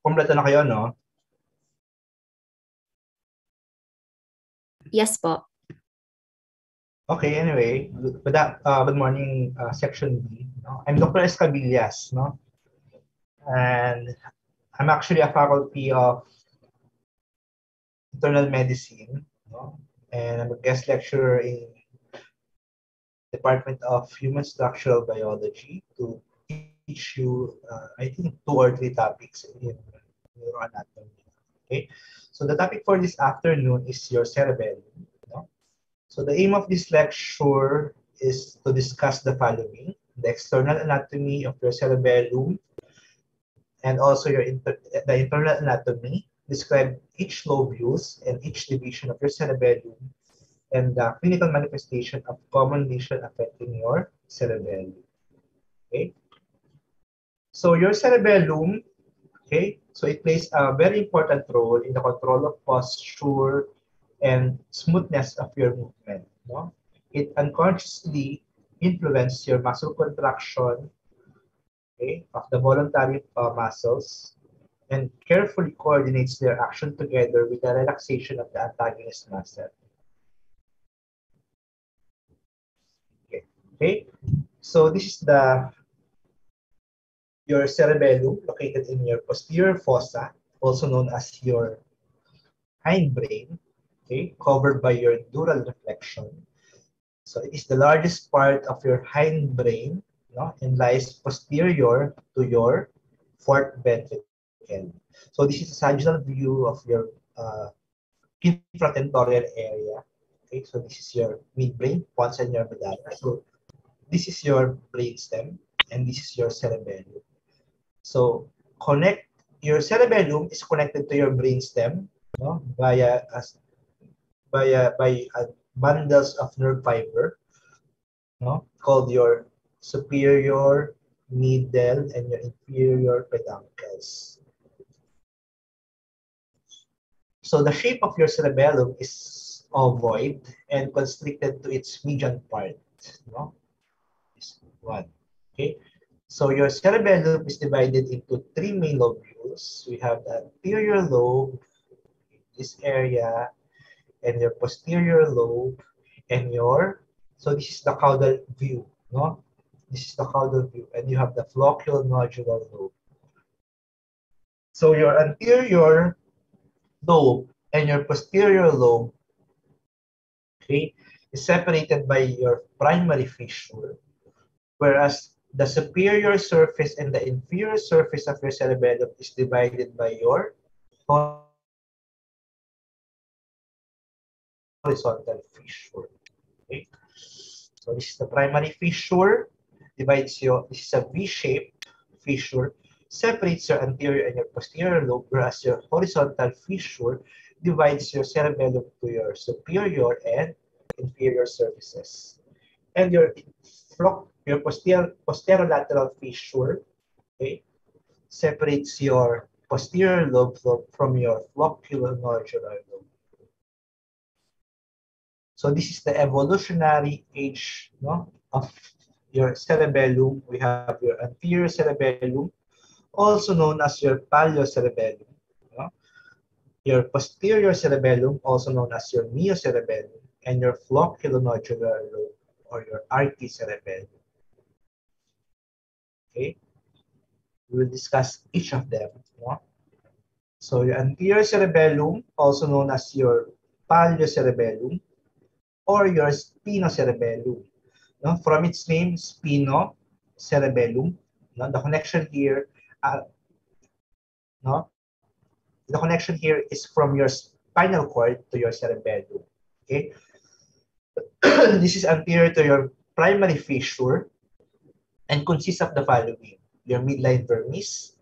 Kompleto na kayo, no? Yes po. Okay, anyway, good morning, Section B. No? I'm Dr. Escabillas, no? And I'm actually a faculty of internal medicine, no? And I'm a guest lecturer in Department of Human Structural Biology to teach you, I think, 2 or 3 topics in neuroanatomy. Okay, so the topic for this afternoon is your cerebellum. No? So the aim of this lecture is to discuss the following: the external anatomy of your cerebellum and also the internal anatomy, describe each lobule and each division of your cerebellum, and the clinical manifestation of common lesion affecting your cerebellum. Okay? So your cerebellum, okay, so it plays a very important role in the control of posture and smoothness of your movement. No? It unconsciously influences your muscle contraction, okay, of the voluntary muscles, and carefully coordinates their action together with the relaxation of the antagonist muscle. Okay, so this is your cerebellum located in your posterior fossa, also known as your hindbrain, okay, covered by your dural reflection. So it is the largest part of your hindbrain, no, and lies posterior to your fourth ventricle. So this is a sagittal view of your infratentorial area. Okay, so this is your midbrain, pons and your medulla. So this is your brainstem, and this is your cerebellum. So your cerebellum is connected to your brainstem, no, by bundles of nerve fiber, no, called your superior, middle, and your inferior peduncles. So the shape of your cerebellum is ovoid and constricted to its median part. No? This one. Okay. So your cerebellum is divided into 3 main lobules. We have the anterior lobe, this area, and your posterior lobe, and so this is the caudal view, no? This is the caudal view, and you have the flocculonodular lobe. So your anterior lobe and your posterior lobe, okay, is separated by your primary fissure, whereas the superior surface and the inferior surface of your cerebellum is divided by your horizontal fissure. Okay? So this is the primary fissure, this is a V-shaped fissure, separates your anterior and your posterior lobe, whereas your horizontal fissure divides your cerebellum to your superior and inferior surfaces. And your posterolateral fissure, okay, separates your posterior lobe from your flocculonodular lobe. So this is the evolutionary age, no, of your cerebellum. We have your anterior cerebellum, also known as your paliocerebellum. No? Your posterior cerebellum, also known as your miocerebellum, and your flocculonodular lobe, or your archicerebellum. Okay? We will discuss each of them. No? So your anterior cerebellum, also known as your paliocerebellum, or your spinocerebellum. No? From its name, spinocerebellum, no? The connection here, no? The connection here is from your spinal cord to your cerebellum. Okay? This is anterior to your primary fissure, and consists of the following: your midline vermis,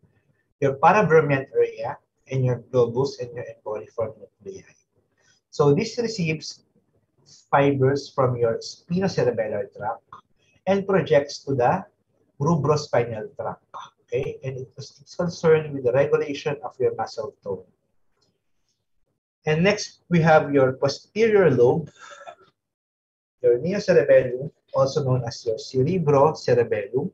your paravermian area, and your globus and your emboliform nuclei. So this receives fibers from your spinocerebellar tract and projects to the rubrospinal tract. Okay, and it's concerned with the regulation of your muscle tone. And next, we have your posterior lobe, your neocerebellum, also known as your cerebrocerebellum.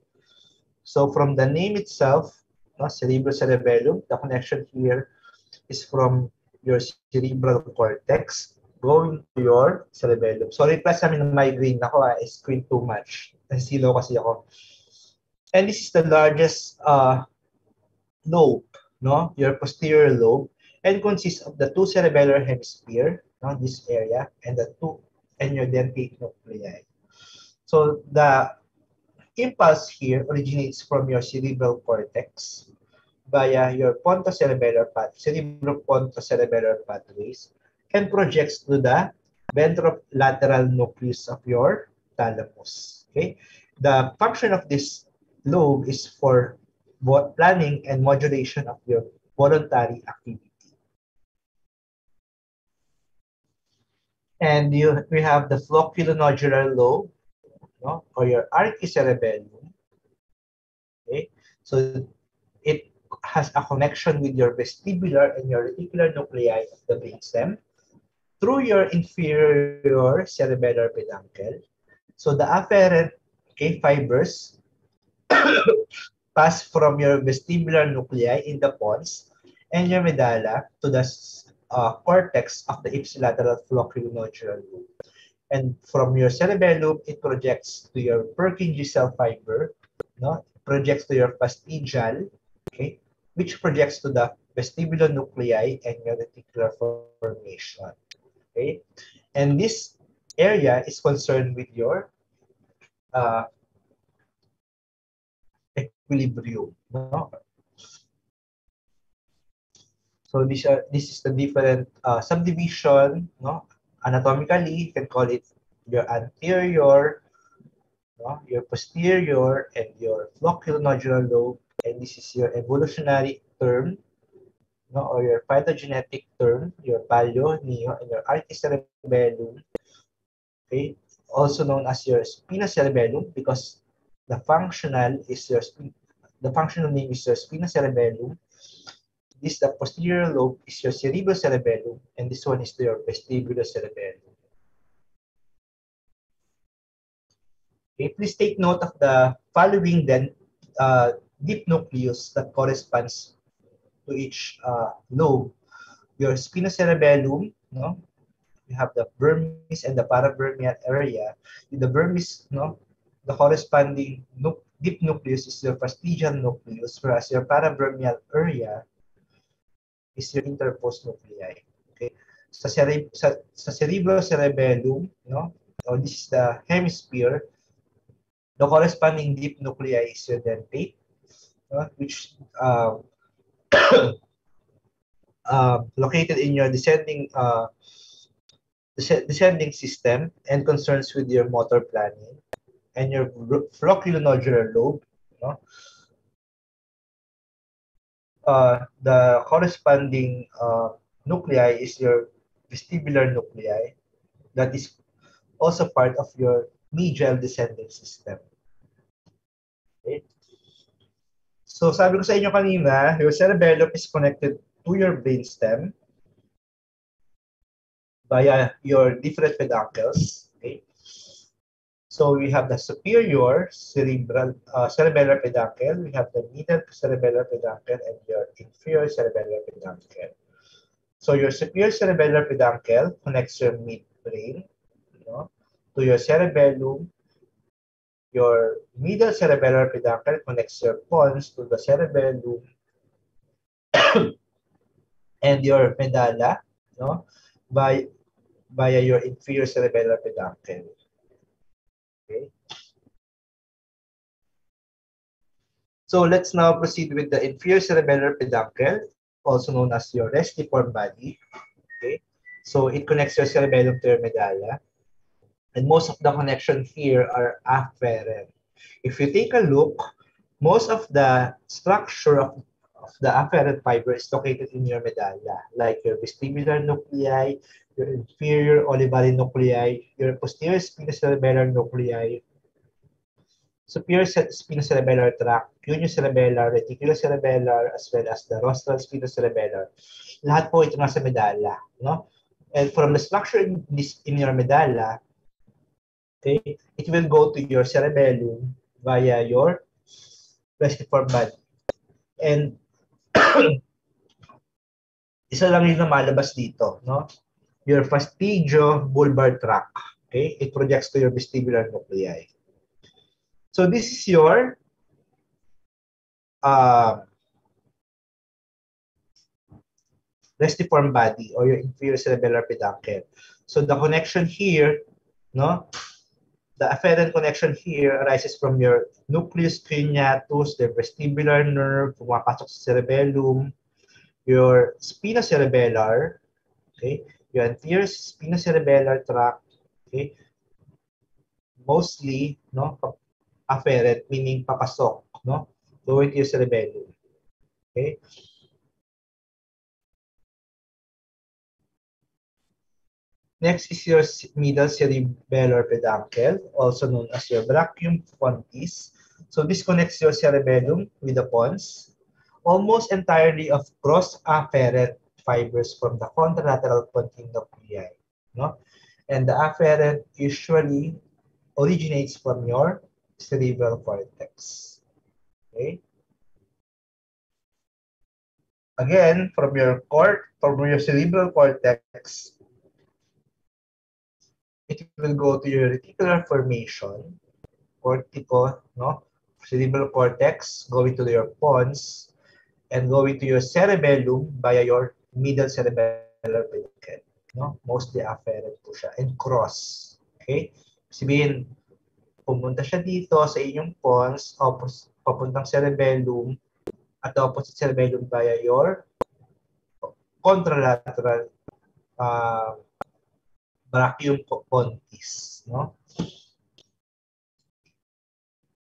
So from the name itself, cerebrocerebellum, the connection here is from your cerebral cortex going to your cerebellum. Sorry, plus namin ng migraine ako, I screen too much. Nasilo kasi ako. And this is the largest lobe, no? Your posterior lobe, and consists of the two cerebellar hemisphere, no? This area, and your dentate nuclei. So the impulse here originates from your cerebral cortex via your cerebropontocerebellar pathways and projects to the ventrolateral nucleus of your thalamus. Okay, the function of this lobe is for planning and modulation of your voluntary activity. And we have the flocculonodular lobe, no? Or your archicerebellum. Okay, so it has a connection with your vestibular and your reticular nuclei of the brainstem through your inferior cerebellar peduncle. So the afferent fibers pass from your vestibular nuclei in the pons and your medulla to the cortex of the ipsilateral flocculonodular lobe. And from your cerebellum, it projects to your Purkinje cell fiber, no? Projects to your fastigial, okay, which projects to the vestibular nuclei and your reticular formation. Okay, and this area is concerned with your equilibrium. No? So this is the different subdivision. No? Anatomically, you can call it your anterior, no? Your posterior, and your flocculonodular lobe. And this is your evolutionary term, no? Or your phylogenetic term, your paleo, neo, and your archicerebellum. Okay, also known as your spinocerebellum, because the functional name is your spinocerebellum. This, the posterior lobe, is your cerebrocerebellum, and this one is your vestibulocerebellum. Okay, please take note of the following then deep nucleus that corresponds to each lobe. Your spinocerebellum, no? You have the vermis and the paravermial area. In the vermis, no, the corresponding deep nucleus is your fastigial nucleus, whereas your paravermial area is your interpost nuclei. Okay, sa cerebrocerebellum, no, or this is the hemisphere. The corresponding deep nuclei is your dentate, which located in your descending system and concerns with your motor planning, and your flocculonodular lobe, no? The corresponding nuclei is your vestibular nuclei that is also part of your medial descending system. Okay? So sabi ko sa inyo kanina, your cerebellum is connected to your brainstem via your different peduncles. Okay? So we have the superior cerebellar peduncle, we have the middle cerebellar peduncle, and your inferior cerebellar peduncle. So your superior cerebellar peduncle connects your midbrain, to your cerebellum. Your middle cerebellar peduncle connects your pons to the cerebellum, and your medulla, via your inferior cerebellar peduncle. Okay. So let's now proceed with the inferior cerebellar peduncle, also known as your restiform body. Okay. So it connects your cerebellum to your medulla. And most of the connections here are afferent. If you take a look, most of the structure of the afferent fiber is located in your medulla, like your vestibular nuclei, your inferior olivary nuclei, your posterior spinocerebellar nuclei, superior spinocerebellar tract, cuniocerebellar, reticulocerebellar, as well as the rostral spinocerebellar. Lahat po ito nasa medulla, no? And from the structure in your medulla, okay, it will go to your cerebellum via your restiform body. And isa lang yung lumalabas dito, no? Your fastigiobulbar tract, okay? It projects to your vestibular nuclei. So this is your restiform body or your inferior cerebellar peduncle. So the connection here, no? The afferent connection here arises from your nucleus cuneatus, the vestibular nerve, pumapasok sa cerebellum, your spinocerebellar, okay? Your anterior spinocerebellar tract, okay? Mostly, no? Afferent, meaning papasok, no? Going to your cerebellum, okay? Next is your middle cerebellar peduncle, also known as your brachium pontis. So this connects your cerebellum with the pons, almost entirely of cross-afferent fibers from the contralateral pontine nuclei. No? And the afferent usually originates from your cerebral cortex. Okay? Again, from your cerebral cortex, it will go to your reticular formation, cortico, no? Cerebral cortex, going to your pons, and going to your cerebellum via your middle cerebellar peduncle. No? Mostly afferent po siya. And cross. Okay? Sabihin, pumunta siya dito sa inyong pons, papuntang cerebellum, at opposite cerebellum via your contralateral brachium pontis, no?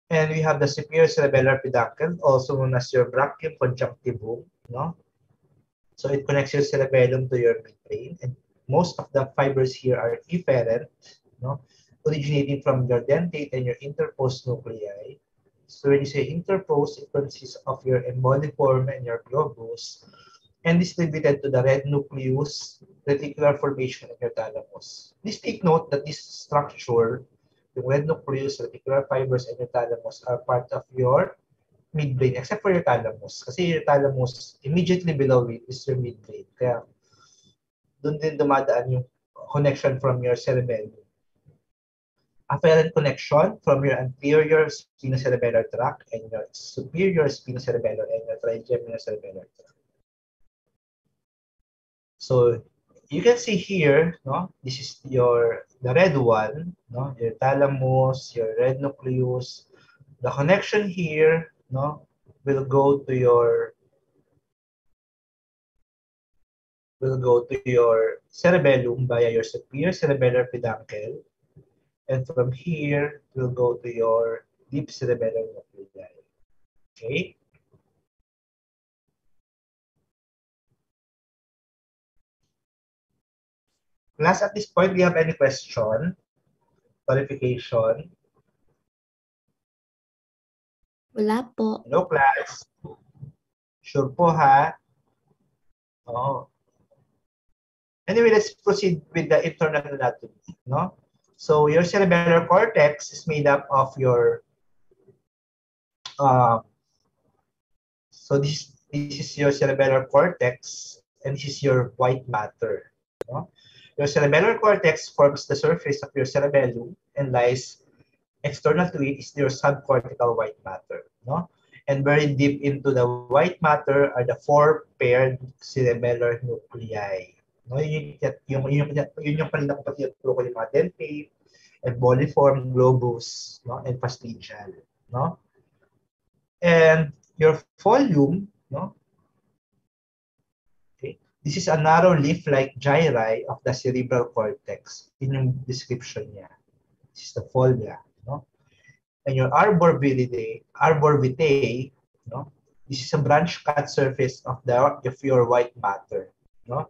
And we have the superior cerebellar peduncle, also known as your brachium conjunctivum, no? So it connects your cerebellum to your midbrain, and most of the fibers here are efferent, no? Originating from your dentate and your interposed nuclei. So when you say interposed, it consists of your emboliform and your globus, and distributed to the red nucleus, reticular formation, and your thalamus. Please take note that this structure, the red nucleus, reticular fibers, and your thalamus are part of your midbrain, except for your thalamus. Kasi your thalamus, immediately below it is your midbrain. Kaya, doon din dumadaan yung connection from your cerebellum. Afferent connection from your anterior spinocerebellar tract and your superior spinocerebellar and your trigeminal cerebellar tract. So you can see here, no, this is the red one, no, your thalamus, your red nucleus. The connection here, no, will go to your cerebellum via your superior cerebellar peduncle, and from here will go to your deep cerebellar nuclei. Okay. Class, at this point, do you have any question? Clarification? Wala po. Hello, class. Sure po, ha? Oh. Anyway, let's proceed with the internal anatomy, no? So your cerebellar cortex is made up of your so this is your cerebellar cortex, and this is your white matter, no? Your cerebellar cortex forms the surface of your cerebellum, and lies external to it is your subcortical white matter, no? And very deep into the white matter are the four paired cerebellar nuclei. No, yun yung kanina ko pati ko yung mga dentate, emboliform, globus, no, and fastigial, no? And your volume, no? Okay. This is a narrow leaf-like gyri of the cerebral cortex. In yung description niya. This is the fovea, no? And your arbor vitae, no? This is a branch cut surface of your white matter, no?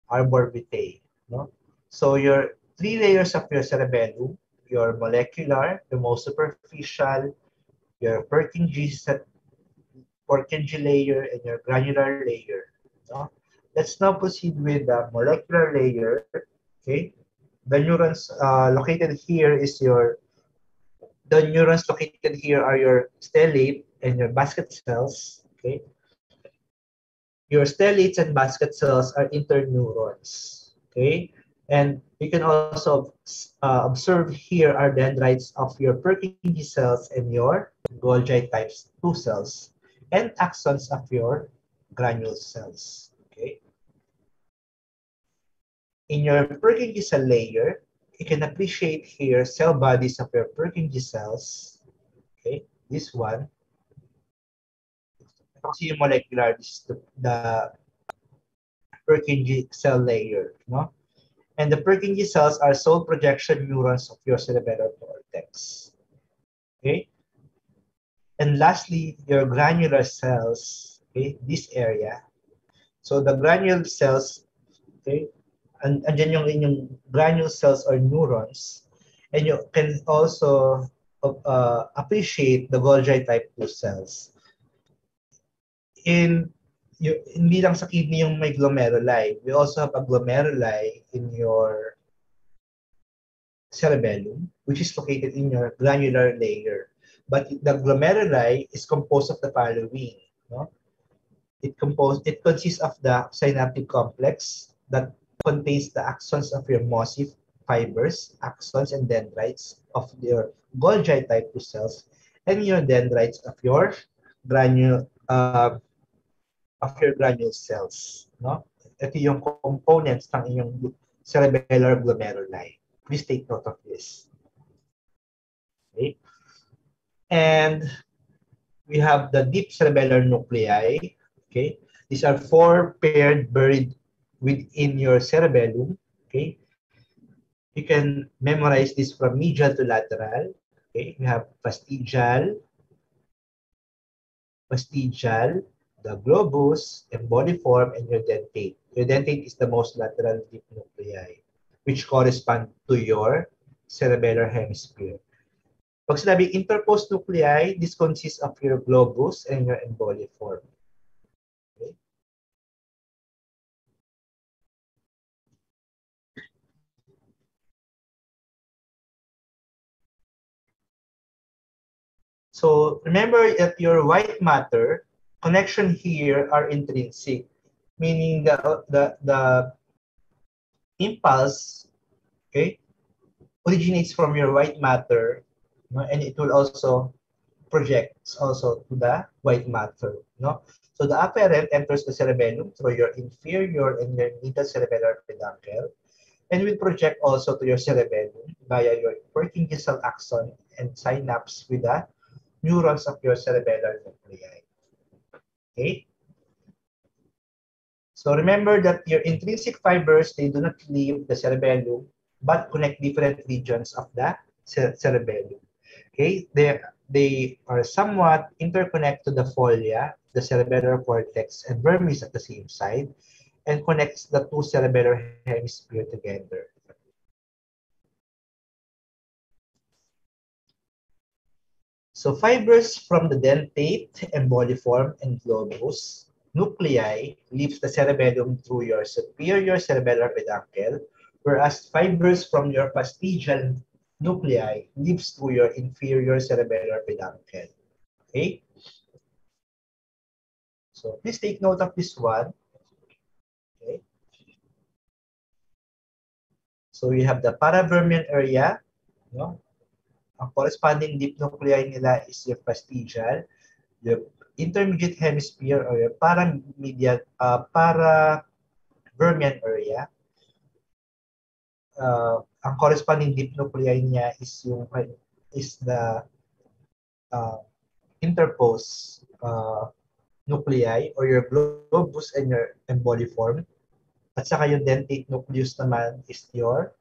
Arbor vitae, no? So your three layers of your cerebellum, your molecular, the most superficial, your Purkinje layer, and your granular layer. No? Let's now proceed with the molecular layer. Okay, the neurons located here is your the neurons located here are your stellate and your basket cells. Okay, your stellates and basket cells are interneurons. Okay, and you can also observe here are dendrites of your Purkinje cells and your Golgi type 2 cells and axons of your granule cells. Okay, in your Purkinje cell layer, you can appreciate here cell bodies of your Purkinje cells. Okay, this one. Kasi yung molecular, this is the Purkinje cell layer, no? And the Purkinje cells are sole projection neurons of your cerebellar cortex. Okay? And lastly, your granular cells, okay, this area. So the granule cells, okay, and andyan yung inyong granule cells or neurons, and you can also appreciate the Golgi type 2 cells. Hindi lang sa kidney yung may glomeruli. We also have a glomeruli in your cerebellum, which is located in your granular layer. But the glomeruli is composed of the following. No? It consists of the synaptic complex that contains the axons of your mossy fibers, axons and dendrites of your Golgi type 2 cells, and your dendrites of your granule cells. No? Ito yung components ng inyong cerebellar glomeruli. Please take note of this. Okay? And we have the deep cerebellar nuclei. Okay? These are four paired buried within your cerebellum. Okay? You can memorize this from medial to lateral. Okay? We have fastigial, the globus, emboliform, and your dentate. Your dentate is the most lateral deep nuclei, which correspond to your cerebellar hemisphere. Pag sinabi interposed nuclei, this consists of your globus and your emboliform. Okay? So remember that your white matter connection here are intrinsic, meaning the impulse, okay, originates from your white matter, no? And it will also project also to the white matter. No? So the afferent enters the cerebellum through your inferior and your middle cerebellar peduncle and will project also to your cerebellum via your Purkinje cell axon and synapse with the neurons of your cerebellar nuclei. Okay? So remember that your intrinsic fibers, they do not leave the cerebellum, but connect different regions of the cerebellum. Okay? They are somewhat interconnected to the folia, the cerebellar cortex, and vermis at the same side, and connects the two cerebellar hemispheres together. So fibers from the dentate, emboliform, and globus nuclei leaves the cerebellum through your superior cerebellar peduncle, whereas fibers from your fastigial nuclei leaves through your inferior cerebellar peduncle. Okay? So please take note of this one. Okay? So you have the paravermian area. No? Ang corresponding deep nuclei nila is your fastigial, your intermediate hemisphere or your paravermian area. Ang corresponding deep nuclei niya is the interposed nuclei or your globus and your emboliform. At saka yung dentate nucleus naman is your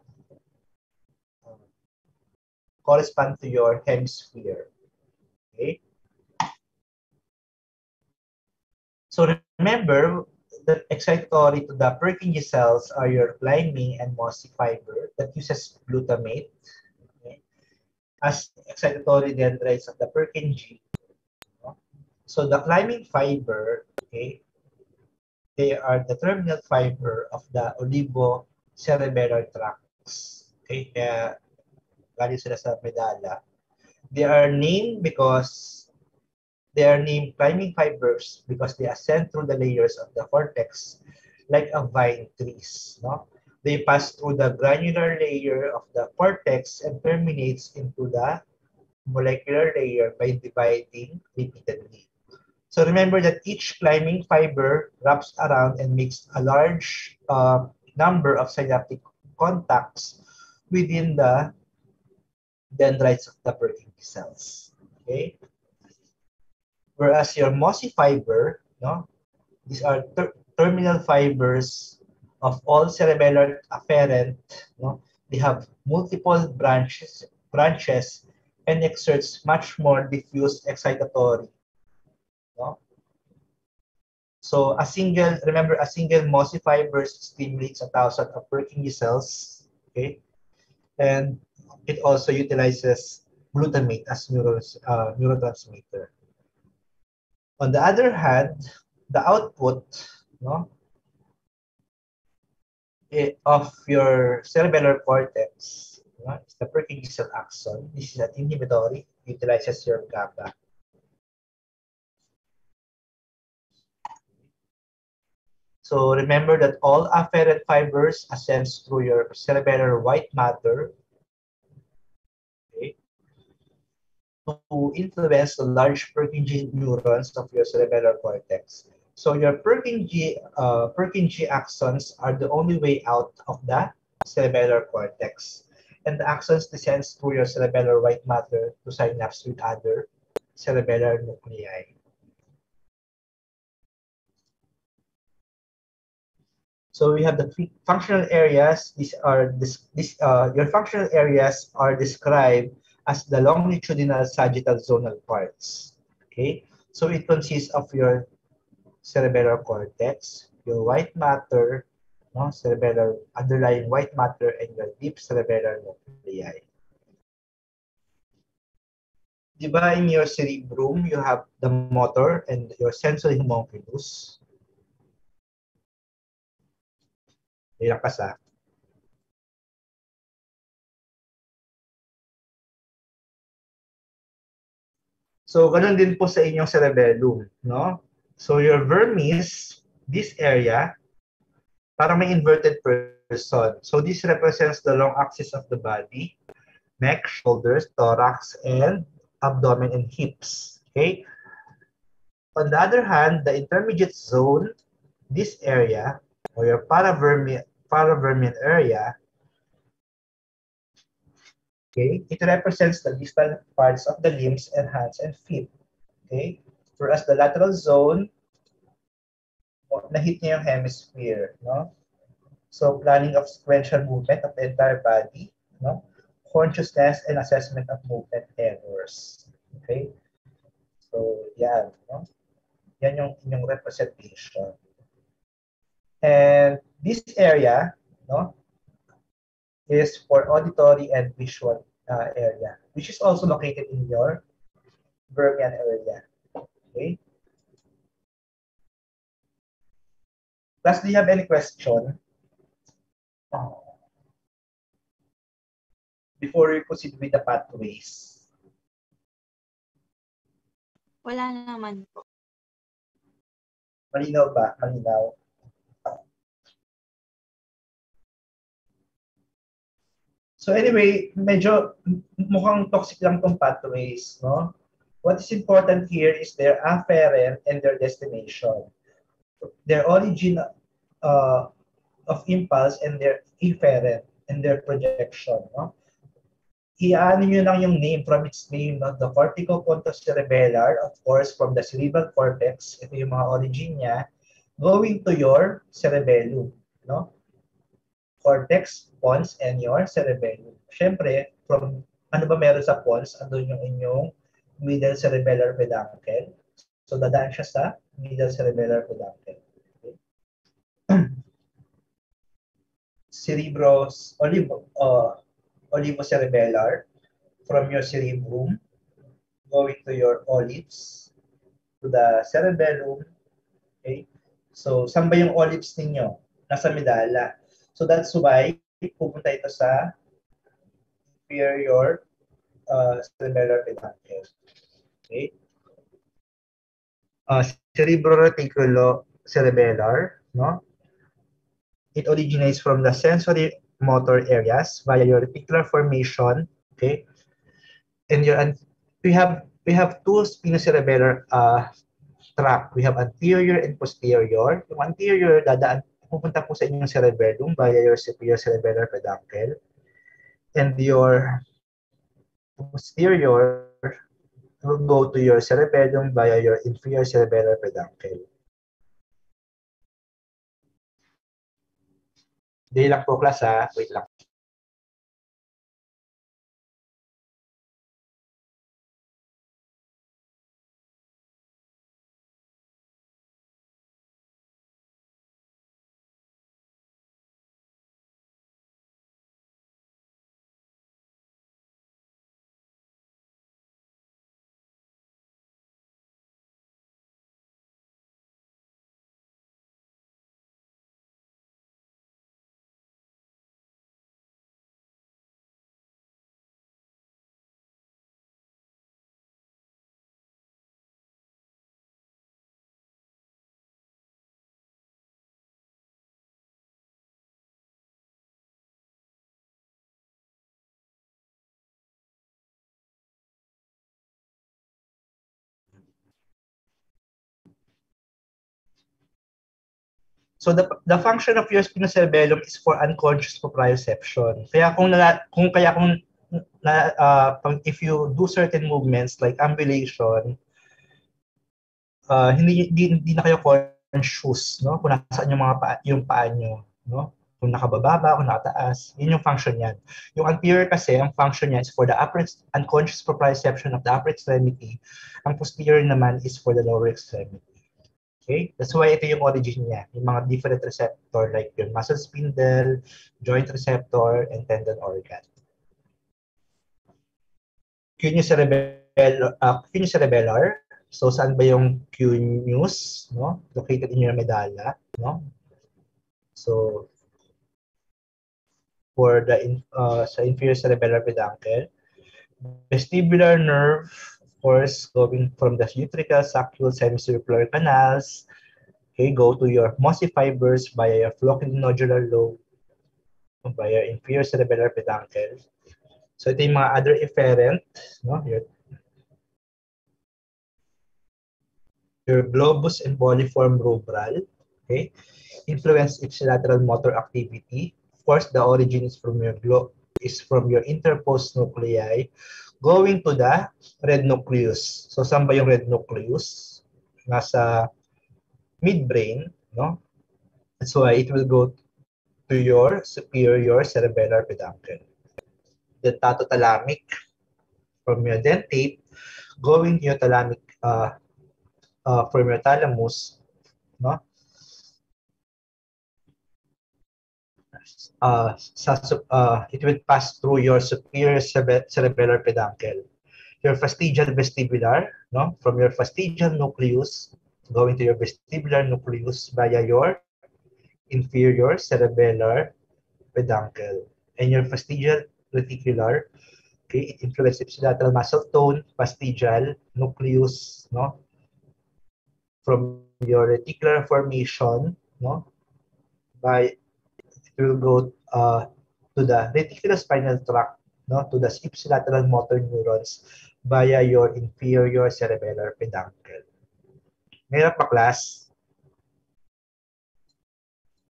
correspond to your hemisphere. Okay? So remember that excitatory to the Purkinje cells are your climbing and mossy fiber that uses glutamate, okay, as excitatory dendrites of the Purkinje. No? So the climbing fiber, okay, they are the terminal fiber of the olivocerebellar tracts. Okay, kaya galing sila sa medalla. They are named because they are named climbing fibers because they ascend through the layers of the cortex like a vine trees. No? They pass through the granular layer of the cortex and terminates into the molecular layer by dividing repeatedly. So remember that each climbing fiber wraps around and makes a large number of synaptic contacts within the dendrites of the Purkinje cells. Okay? Whereas your mossy fiber, no, these are terminal fibers of all cerebellar afferent. No, they have multiple branches, and exerts much more diffuse excitatory. No? So remember, a single mossy fiber stimulates 1,000 of Purkinje cells. Okay, and it also utilizes glutamate as neurotransmitter. On the other hand, the output, no, of your cerebellar cortex, no, is the Purkinje cell axon. This is an inhibitory, utilizes your GABA. So remember that all afferent fibers ascends through your cerebellar white matter, okay, to influence the large Purkinje neurons of your cerebellar cortex. So your Purkinje axons are the only way out of the cerebellar cortex. And the axons descends through your cerebellar white matter to synapse with other cerebellar nuclei. So we have the functional areas. Your functional areas are described as the longitudinal sagittal zonal parts. Okay, so it consists of your cerebellar cortex, your white matter, no, cerebellar underlying white matter, and your deep cerebellar nuclei. Diba in your cerebrum, you have the motor and your sensory homunculus. Ilang kasa? So, ganun din po sa inyong cerebellum, no? So, your vermis, this area, parang may inverted person. So, this represents the long axis of the body, neck, shoulders, thorax, and abdomen and hips. Okay? On the other hand, the intermediate zone, this area, or your paravermian area, okay, it represents the distal parts of the limbs and hands and feet. Okay? Whereas the lateral zone, na-hit niya yung hemisphere, no? So, planning of sequential movement of the entire body, no? Consciousness and assessment of movement errors. Okay? So, yan, no? Yan yung inyong representation. And this area, no, is for auditory and visual area, which is also located in your Vermian area. Okay? Plus, do you have any question? Before we proceed with the pathways. Wala naman po. Malinaw ba? Malinaw. So anyway, medyo mukhang toxic lang tong pathways, no? What is important here is their afferent and their destination. Their origin of impulse and their efferent and their projection, no? Iano nyo lang yung name from its name, no? The corticopontocerebellar, of course, from the cerebral cortex, ito yung mga origin niya, going to your cerebellum, no? Cortex, pons, and your cerebellum. Siyempre, from ano ba meron sa pons? Andun yung inyong middle cerebellar peduncle. So, dadaan siya sa middle cerebellar peduncle. Okay. Cerebros, olivocerebellar from your cerebrum going to your olives to the cerebellum. Okay? So, saan ba yung olives ninyo? Nasa medalla. So, that's why pupunta ito sa inferior cerebellar peduncle. Okay? Cerebro-reticulo-cerebellar, no? It originates from the sensory motor areas via your reticular formation, okay? And we have two spinocerebellar tract. We have anterior and posterior. Yung anterior, pupunta po sa inyong cerebellum via your superior cerebellar peduncle. And your posterior will go to your cerebellum via your inferior cerebellar peduncle. Day lang po class ha. Wait lang. So the function of your spinocerebellum is for unconscious proprioception. If you do certain movements like ambulation, hindi na kayo conscious, no? Kung nasaan yung paa nyo, no? Kung nakababa ba, kung nakataas, yun yung function niyan. Yung anterior kasi, ang function niya is for the unconscious proprioception of the upper extremity. Ang posterior naman is for the lower extremity. Okay? That's why ito yung origin niya. Yung mga different receptor like yung muscle spindle, joint receptor, and tendon organ. Cuneo-cerebellar. So, saan ba yung cuneus? No? Located in your medulla. No? So, for the sa inferior cerebellar peduncle. Vestibular nerve, of course, going from the utricle, saccule, semicircular canals. Okay, go to your mossy fibers via your flocculonodular lobe, via inferior cerebellar peduncle. So ito yung mga other efferent, no? Your globus emboliform rubral, okay? Influence ipsilateral motor activity. Of course, the origin is from your interpost nuclei going to the red nucleus. So saan ba yung red nucleus? Nasa midbrain, no? That's why it will go to your superior cerebellar peduncle. The tatothalamic from your dentate going to your thalamic from your thalamus, no? It will pass through your superior cerebellar peduncle. Your fastigial vestibular, no? From your fastigial nucleus going to your vestibular nucleus via your inferior cerebellar peduncle. And your fastigial reticular, okay, it influences ipsilateral muscle tone, fastigial nucleus, no? From your reticular formation, no? By it will go to the reticulospinal tract, no? To the ipsilateral motor neurons via your inferior cerebellar peduncle. Mahirap ba, class?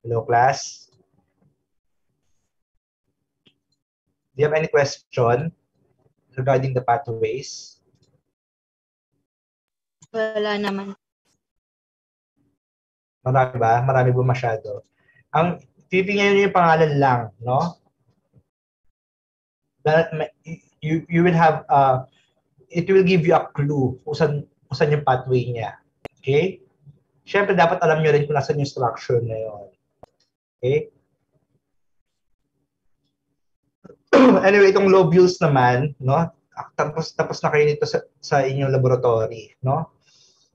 Hello, class? Do you have any question regarding the pathways? Wala naman. Marami ba? Marami ba masyado? Titingnan nyo yung pangalan lang, no? you will have it will give you a clue kung saan yung pathway niya. Okay? Siyempre, dapat alam nyo rin kung nasan yung structure na yun. Okay? Anyway, itong lobules naman, no? Tapos na kayo nito sa inyong laboratory, no?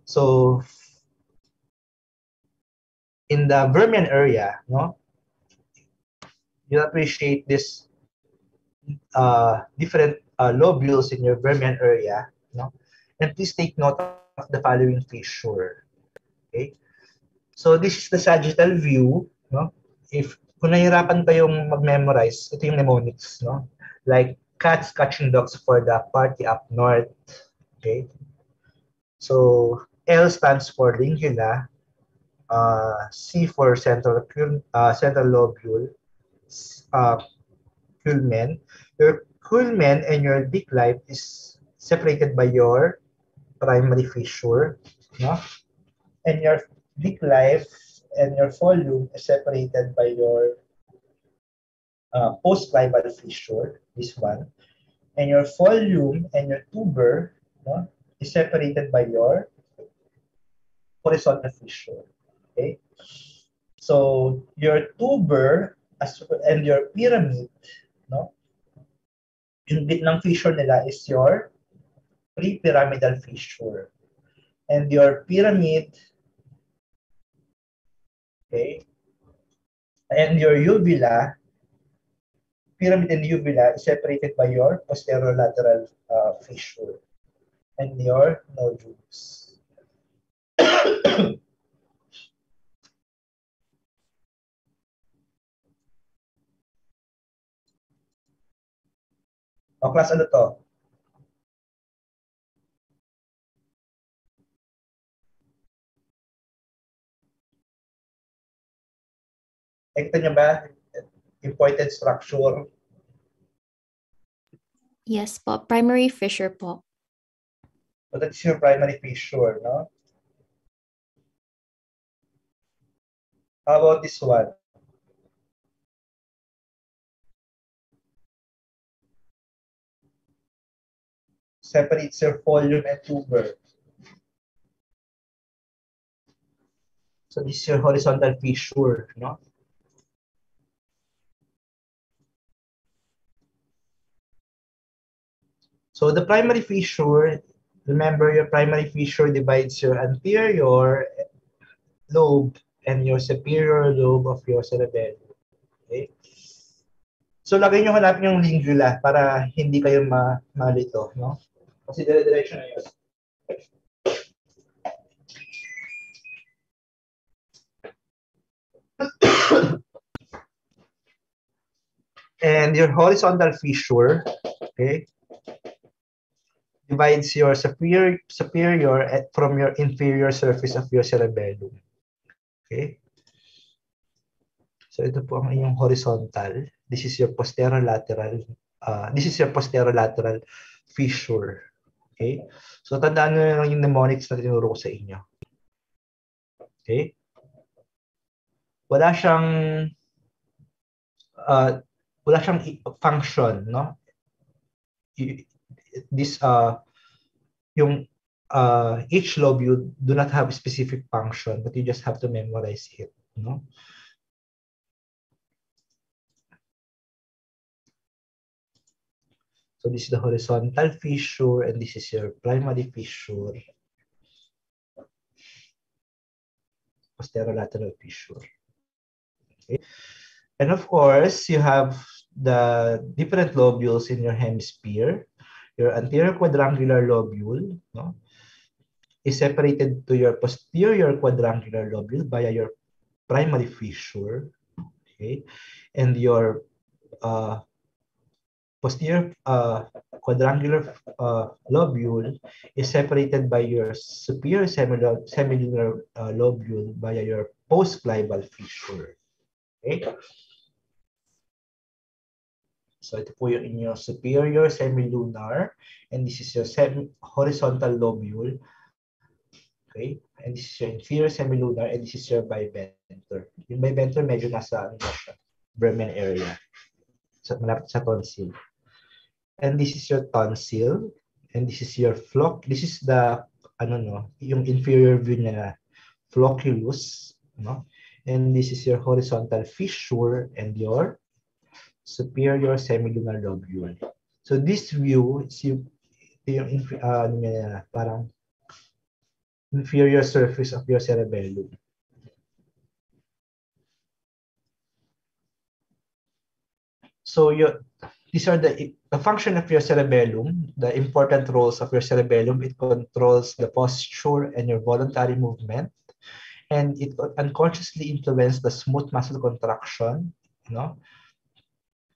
So, in the Vermian area, no? You appreciate this different lobules in your Vermian area, no? And please take note of the following fissure. Okay? So this is the sagittal view, no? If kung nahihirapan kayong mag-memorize, ito yung mnemonics, no? Like cats catching dogs for the party up north. Okay? So L stands for lingula, C for central lobule, culmen. Your culmen and your dick life is separated by your primary fissure, no? And your dick life and your volume is separated by your post-clival fissure, this one. And your volume and your tuber, no, is separated by your horizontal fissure. Okay? So your tuber and your pyramid, no, yung bit ng fissure nila is your pre-pyramidal fissure. And your pyramid, okay, and your uvula, pyramid and uvula is separated by your posterolateral fissure and your nodules. O, class, ano to? Nakita nyo ba? Important structure. Yes po. Primary fissure po. So that's your primary fissure, no? How about this one? Separates your volume and tuber. So this is your horizontal fissure, no? So the primary fissure, remember your primary fissure divides your anterior lobe and your superior lobe of your cerebellum. Okay? So lagay nyo hanapin yung lingula para hindi kayo malito, no? Kasi dire-diretso na yun. And your horizontal fissure, okay, divides your superior from your inferior surface of your cerebellum. Okay? So ito po ang inyong horizontal. This is your posterolateral. This is your posterolateral fissure. Okay? So tandaan nyo lang yung mnemonics na tinuro ko sa inyo. Okay? Wala siyang function, no? This yung each lobule do not have a specific function, but you just have to memorize it, no? So this is the horizontal fissure, and this is your primary fissure, posterolateral fissure. Okay, and of course you have the different lobules in your hemisphere. Your anterior quadrangular lobule, no, is separated to your posterior quadrangular lobule via your primary fissure, okay, and your posterior quadrangular lobule is separated by your superior semilunar lobule via your postclival fissure. Okay? So ito po yung inyong superior semilunar, and this is your horizontal lobule. Okay? And this is your inferior semilunar, and this is your biventre. Yung biventre medyo nasa Vermian area. Malapit sa tonsil. And this is your tonsil. And this is your this is the, yung inferior view niya, flocculus, no? And this is your horizontal fissure and your superior semilunar lobule. So this view is yung parang inferior surface of your cerebellum. So these are the function of your cerebellum, the important roles of your cerebellum. It controls the posture and your voluntary movement, and it unconsciously influences the smooth muscle contraction,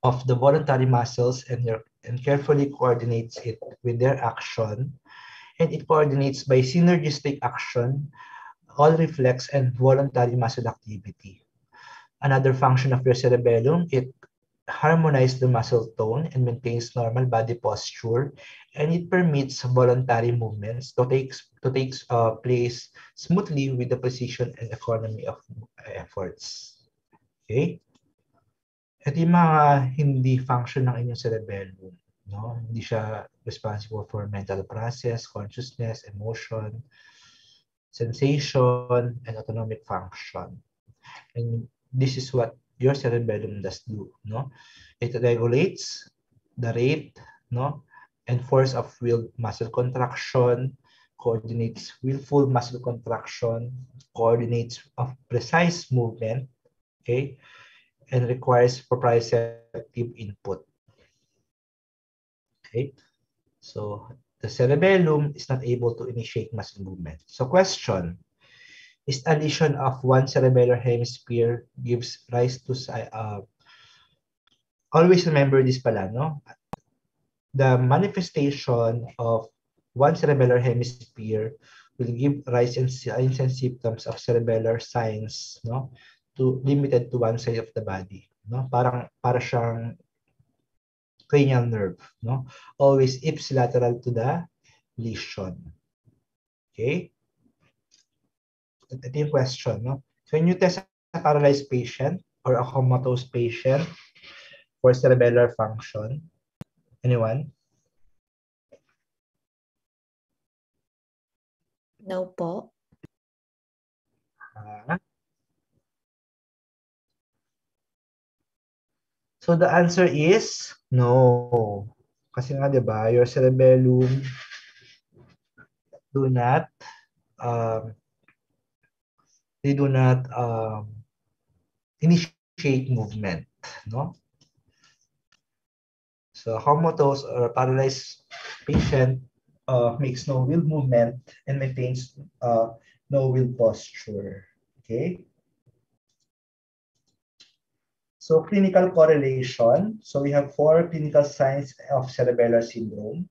of the voluntary muscles, and carefully coordinates it with their action, and it coordinates by synergistic action all reflex and voluntary muscle activity. Another function of your cerebellum, it harmonizes the muscle tone and maintains normal body posture, and it permits voluntary movements to take place smoothly with the precision and economy of efforts. Okay? Ito yung mga hindi function ng inyong cerebellum. No? Hindi siya responsible for mental process, consciousness, emotion, sensation, and autonomic function. And this is what your cerebellum does do. No? It regulates the rate, and force of will muscle contraction, coordinates willful muscle contraction, coordinates of precise movement, okay, and requires proprioceptive input. Okay, so the cerebellum is not able to initiate muscle movement. So question, is a lesion of one cerebellar hemisphere gives rise to, always remember this pala, no? The manifestation of one cerebellar hemisphere will give rise in signs and symptoms of cerebellar signs, no? Limited to one side of the body, no? Para siyang cranial nerve, no? Always ipsilateral to the lesion. Okay? Ito yung question, no? Can you test a paralyzed patient or a comatose patient for cerebellar function? Anyone? No po. So the answer is no. Kasi nga, di ba, your cerebellum do not initiate movement, no? So comatose or paralyzed patient makes no will movement and maintains no will posture. Okay. So clinical correlation. So we have 4 clinical signs of cerebellar syndrome.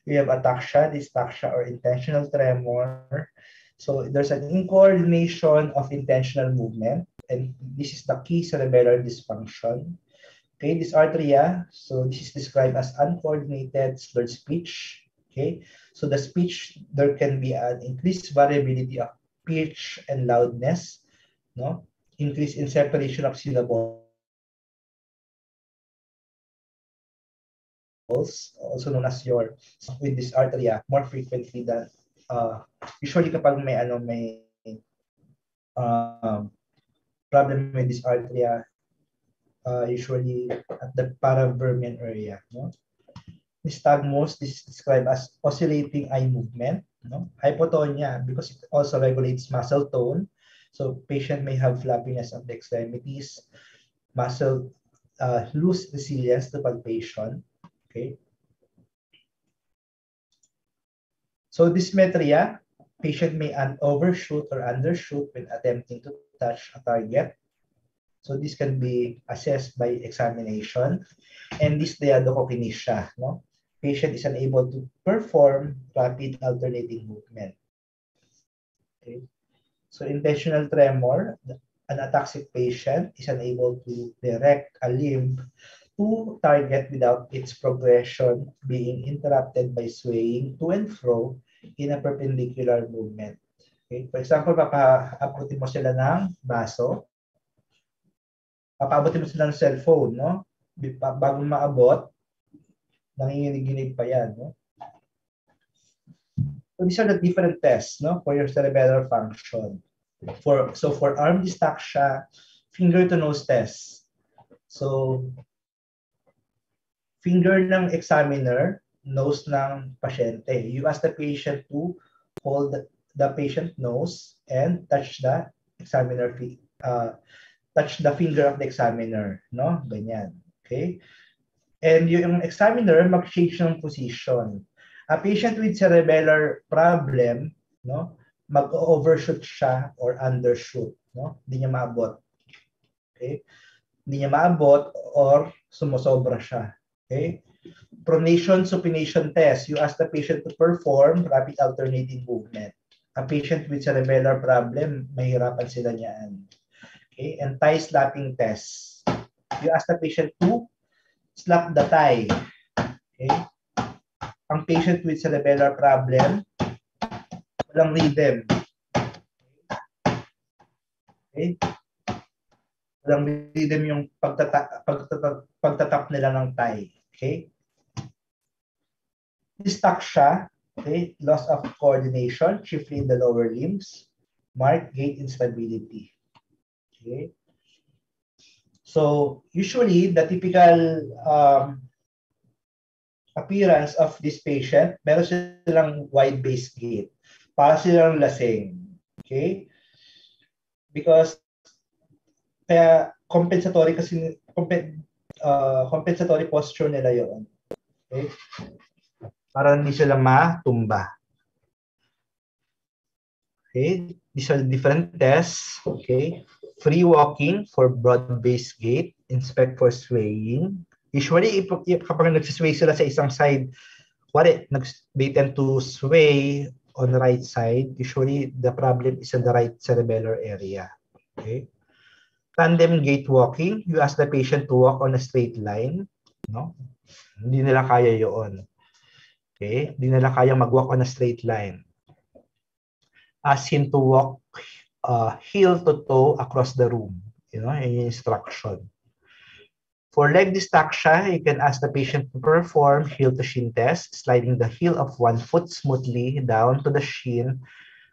We have ataxia, dystaxia, or intentional tremor. So there's an incoordination of intentional movement, and this is the key cerebellar dysfunction. Okay, dysarthria. So this is described as uncoordinated slurred speech. Okay, so the speech, there can be an increased variability of pitch and loudness, no? Increase in separation of syllables, also known as your with dysarthria more frequently than usually kapag may problem with dysarthria, usually at the paravermian area, no? Nystagmus, this is described as oscillating eye movement, no? Hypotonia, because it also regulates muscle tone. So patient may have flappiness of the extremities, muscle lose resilience to palpation. Okay. So dysmetria, patient may overshoot or undershoot when attempting to touch a target. So this can be assessed by examination. And dysdiadochokinesia, no? Patient is unable to perform rapid alternating movement. Okay. So intentional tremor, an ataxic patient is unable to direct a limb to target without its progression being interrupted by swaying to and fro in a perpendicular movement. Okay? For example, papaabutin mo sila ng baso, papaabutin mo sila ng cellphone, no? Bago maabot, Nanginginig pa yan, no? So these are the different tests, no, for your cerebellar function. For arm dystaxia, finger to nose test. So finger ng examiner, nose ng pasyente. You ask the patient to hold the patient nose and touch the examiner touch the finger of the examiner, no? Ganyan. Okay? And yung examiner mag-change ng position. A patient with cerebellar problem, no, mag-overshoot siya or undershoot, no? Hindi niya maabot. Okay? Hindi niya maabot or sumusobra siya. Okay? Pronation supination test. You ask the patient to perform rapid alternating movement. A patient with cerebellar problem, mahirapan sila niyan. Okay? And thigh slapping test. You ask the patient to slap the thigh. Okay? Ang patient with cerebellar problem, walang rhythm. Okay? Walang rhythm yung pagtatap nila ng thigh. Okay? Dystaxia, okay? Loss of coordination, chiefly in the lower limbs. Marked gait instability. Okay? So, usually, the typical appearance of this patient, meron silang wide-based gait. Para silang lasing. Okay? Because, kaya compensatory posture nila yun. Okay? Para hindi sila matumba. Okay? These are the different tests. Okay? Free walking for broad-based gait. Inspect for swaying. Usually, kapag nagsisway sila sa isang side, they tend to sway on the right side. Usually, the problem is in the right cerebellar area. Okay? Tandem gait walking. You ask the patient to walk on a straight line. No? Hindi nila kaya yun. Okay? Hindi nila kaya mag-walk on a straight line. Ask him to walk heel to toe across the room. You know, yung instruction. For leg dystaxia, you can ask the patient to perform heel to shin test, sliding the heel of one foot smoothly down to the shin.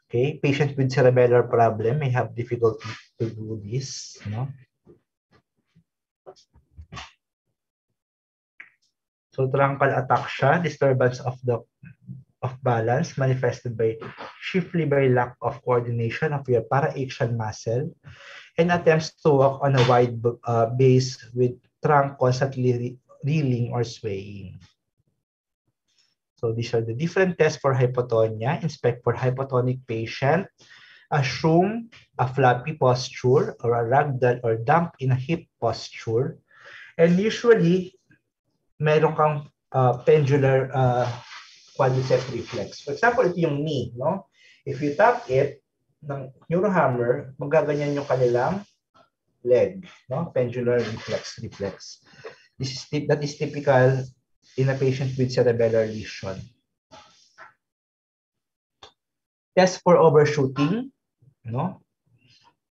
Okay, patient with cerebellar problem may have difficulty to do this. You know? So truncal ataxia, disturbance of balance manifested chiefly by lack of coordination of your paraaxial muscle and attempts to walk on a wide base with trunk constantly reeling or swaying. So these are the different tests for hypotonia. Inspect for hypotonic patient. Assume a flappy posture or a ragdoll or dump in a hip posture. And usually, meron kang pendular quadriceps reflex. For example, ito yung knee, no? If you tap it ng neurohammer, magaganyan yung kanilang leg, no? Pendular reflex. That is typical in a patient with cerebellar lesion. Test for overshooting, no?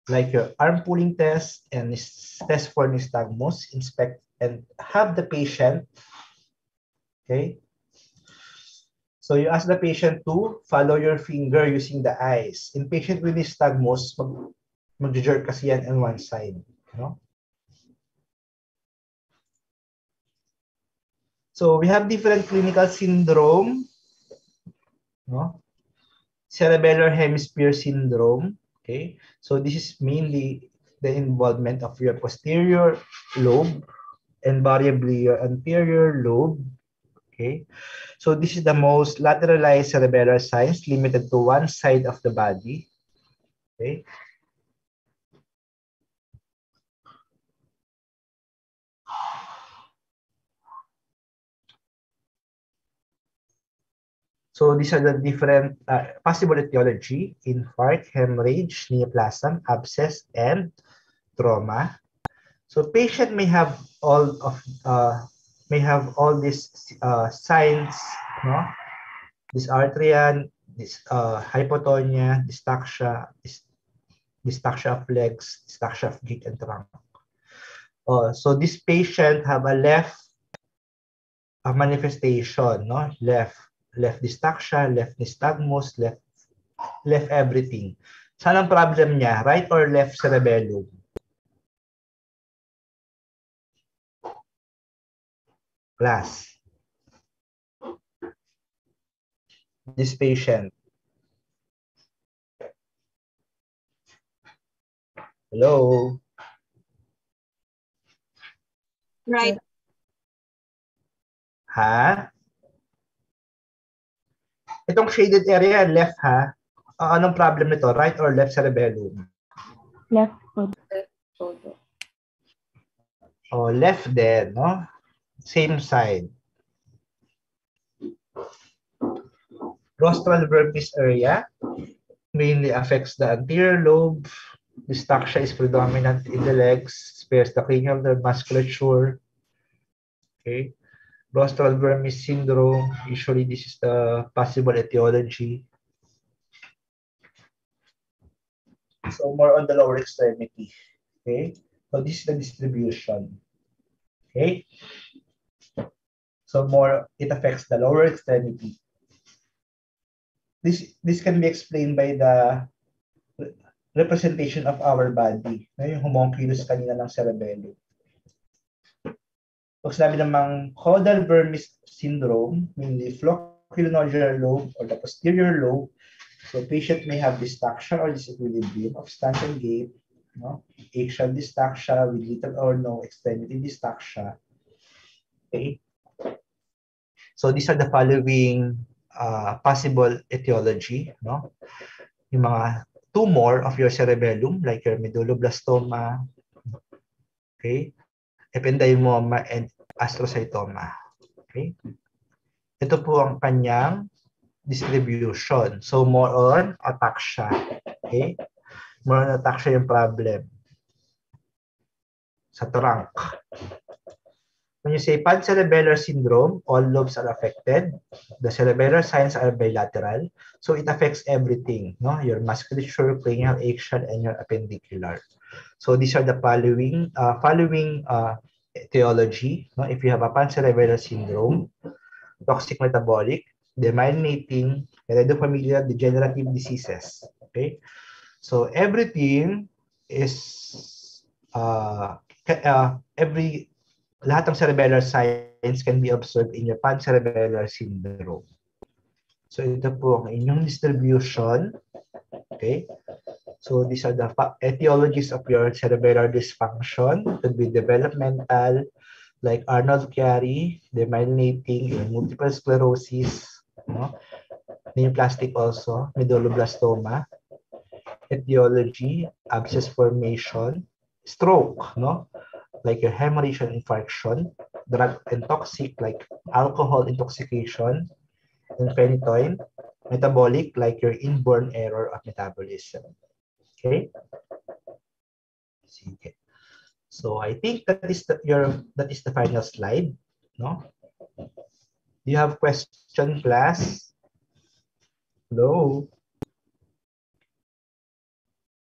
Like your arm pulling test and test for nystagmus. Inspect and have the patient, okay? So you ask the patient to follow your finger using the eyes. In patient with nystagmus, mag-jerk kasi yan on one side, no? So we have different clinical syndrome, no? Cerebellar hemisphere syndrome, okay? So this is mainly the involvement of your posterior lobe and variably your anterior lobe, okay? So this is the most lateralized cerebellar signs limited to one side of the body, okay? So these are the different possible etiology: infarct, hemorrhage, neoplasm, abscess, and trauma. So patient may have all these signs, no? Dysarthria, hypotonia, dystaxia, dystaxia of legs, dystaxia of gait and trunk. So this patient have a left manifestation, no? Left dystaxia, left nystagmus, left everything. Saan ang problem niya? Right or left cerebellum? Class. This patient. Hello? Right. Ha? Itong shaded area, left ha? Anong problem nito? Right or left cerebellum? Left po. Oh, left din, no? Same side. Rostral vermis area mainly affects the anterior lobe. Dystaxia is predominant in the legs, spares the cranial nerve musculature. Okay. Rostral vermis syndrome, usually this is the possible etiology. So more on the lower extremity. Okay. So this is the distribution. Okay. So more, it affects the lower extremity. This can be explained by the representation of our body. Yung homunculus kanina ng cerebellum. Pag sinabi namang caudal vermis syndrome, mainly flocculonodular lobe or the posterior lobe, so patient may have dystaxia or disequilibrium of stance and gait, no? Axial dystaxia with little or no extremity dystaxia. Okay. So these are the following possible etiology, no? Yung mga tumor of your cerebellum, like your medulloblastoma, okay, ependymoma, and astrocytoma. Okay. Ito po ang kanyang distribution. So more on ataxia. Okay. More on ataxia yung problem. Sa trunk. When you say pancerebellar syndrome, all lobes are affected. The cerebellar signs are bilateral. So it affects everything, no? Your musculature, cranial, axial, and your appendicular. So these are the following etiology. No? If you have a pancerebellar syndrome, toxic metabolic, demyelinating, heredofamilial degenerative diseases. Okay? So everything is lahat ng cerebellar signs can be observed in your pancerebellar syndrome. So ito po ang inyong distribution. Okay? So these are the etiologies of your cerebellar dysfunction. It could be developmental, like Arnold-Chiari, demyelinating, multiple sclerosis, no? Neoplastic also, medulloblastoma. Etiology, abscess formation, stroke, no? Like your hemorrhage and infarction, drug and toxic, like alcohol intoxication, and phenytoin, metabolic, like your inborn error of metabolism. Okay? Sige. So I think that is the final slide, no? Do you have question, class? Hello.